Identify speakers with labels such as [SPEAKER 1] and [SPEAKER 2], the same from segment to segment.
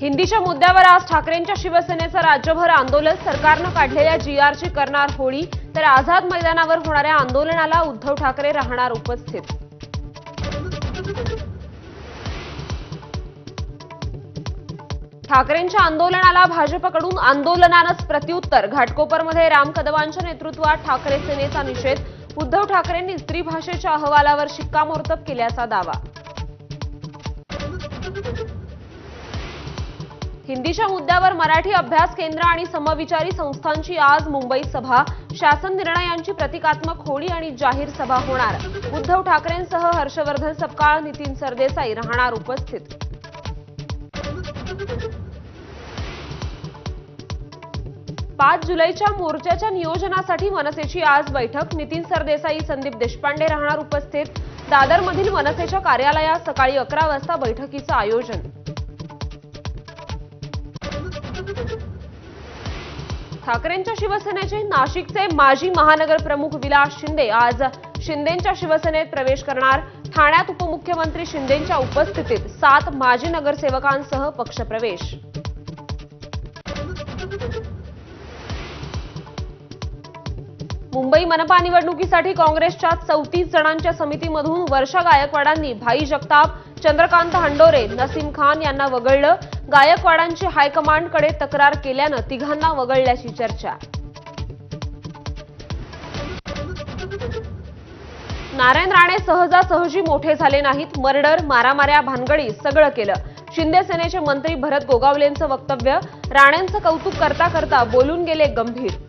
[SPEAKER 1] हिंदीच्या मुद्द्यावर आज ठाकरेंच्या शिवसेनेचं राज्यभर आंदोलन। सरकारनं काढलेल्या जीआरची करणार होळी, तर आझाद मैदानावर होणाऱ्या आंदोलनाला उद्धव ठाकरे राहणार उपस्थित। ठाकरेंच्या आंदोलनाला भाजपकडून आंदोलनानंच प्रत्युत्तर। घाटकोपरमध्ये राम कदमांच्या नेतृत्वात ठाकरे सेनेचा निषेध। उद्धव ठाकरेंनी स्त्री भाषेच्या अहवालावर शिक्कामोर्तब केल्याचा दावा। हिंदीच्या मुद्द्यावर मराठी अभ्यास केंद्र आणि समविचारी संस्थांची आज मुंबईत सभा। शासन निर्णयांची प्रतिकात्मक होळी आणि जाहीर सभा होणार। उद्धव ठाकरेंसह हर्षवर्धन सपकाळ, नितीन सरदेसाई राहणार उपस्थित। 5 जुलैच्या मोर्चाच्या नियोजनासाठी मनसेची आज बैठक। नितीन सरदेसाई, संदीप देशपांडे राहणार उपस्थित। दादरमधील मनसेच्या कार्यालयात सकाळी 11 वाजता बैठकीचं आयोजन। ठाकरेंच्या शिवसेनेचे नाशिकचे माजी महानगर प्रमुख विलास शिंदे आज शिंदेंच्या शिवसेनेत प्रवेश करणार। ठाण्यात उपमुख्यमंत्री शिंदेंच्या उपस्थितीत 7 माजी नगरसेवकांसह पक्षप्रवेश। मुंबई मनपा निवडणुकीसाठी काँग्रेसच्या 34 जणांच्या समितीमधून वर्षा गायकवाडांनी भाई जगताप, चंद्रकांत हंडोरे, नसीम खान यांना वगळलं। गायकवाडांची हायकमांडकडे तक्रार केल्यानं तिघांना वगळल्याची चर्चा। नारायण राणे सहजासहजी मोठे झाले नाहीत। मर्डर, मारामाऱ्या भानगडी सगळं केलं। शिंदे सेनेचे मंत्री भरत गोगावलेंचं वक्तव्य। राणेंचं कौतुक करता करता बोलून गेले गंभीर।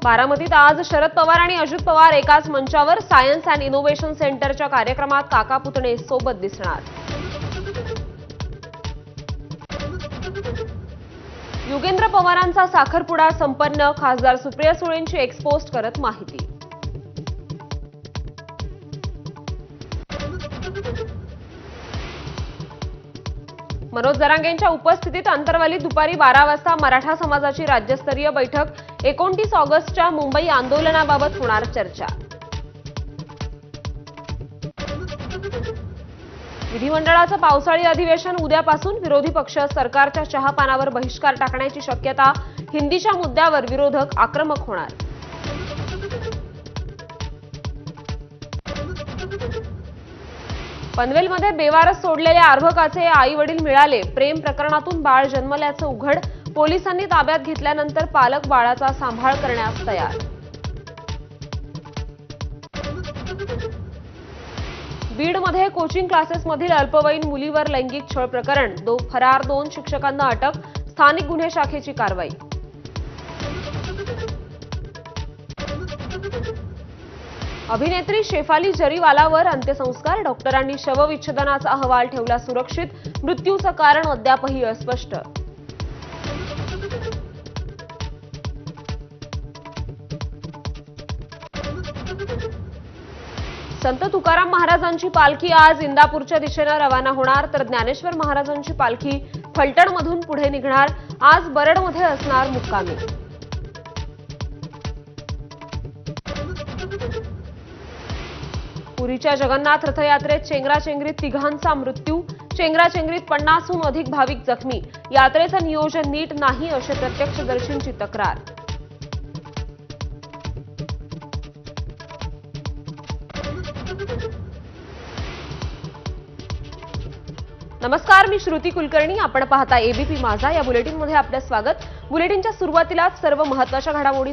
[SPEAKER 1] बारामतीत आज शरद पवार आणि अजित पवार एकाच मंचावर। सायन्स अँड इनोव्हेशन सेंटरच्या कार्यक्रमात काका पुतणे सोबत दिसणार। युगेंद्र पवारांचा साखरपुडा संपन्न। खासदार सुप्रिया सुळेंची एक्सपोस्ट करत माहिती। मनोज जरांगेंच्या उपस्थितीत अंतरवलीत दुपारी 12 वाजता मराठा समाजाची राज्यस्तरीय बैठक। 29 ऑगस्टच्या मुंबई आंदोलनाबाबत होणार चर्चा। विधिमंडळाचं पावसाळी अधिवेशन उद्यापासून। विरोधी पक्ष सरकारच्या चहापानावर बहिष्कार टाकण्याची शक्यता। हिंदीच्या मुद्द्यावर विरोधक आक्रमक होणार। पनवेलमध्ये बेवारस सोडलेल्या अर्भकाचे आई-वडील मिळाले। प्रेम प्रकरणातून बाळ जन्मल्याचं उघड। पोलिसांनी ताब्यात घेतल्यानंतर पालक बाळाचा सांभाळ करण्यास तयार। बीडमध्ये कोचिंग क्लासेसमधील अल्पवयीन मुलीवर लैंगिक छळ प्रकरण। फरार 2 शिक्षकांना अटक। स्थानिक गुन्हे शाखेची कारवाई। अभिनेत्री शेफाली जरीवालावर अंत्यसंस्कार। डॉक्टरांनी शवविच्छेदनाचा अहवाल ठेवला सुरक्षित। मृत्यूचं कारण अद्यापही अस्पष्ट। संत तुकाराम महाराजांची पालखी आज इंदापूरच्या दिशेने रवाना होणार, तर ज्ञानेश्वर महाराजांची पालखी फलटणमधून पुढे निघणार। आज बरडमध्ये असणार मुक्कामी। पुरीच्या जगन्नाथ रथयात्रेत चेंगराचेंगरीत तिघांचा मृत्यू। चेंगराचेंगरीत 50हून अधिक भाविक जखमी। यात्रेचं नियोजन नीट नाही अशी प्रत्यक्षदर्शींची तक्रार। नमस्कार, मी श्रुती कुलकर्णी। आपण पाहता एबीपी माझा। या बुलेटिनमध्ये आपलं स्वागत। बुलेटिनच्या सुरुवातीला सर्व महत्त्वाच्या घडामोडी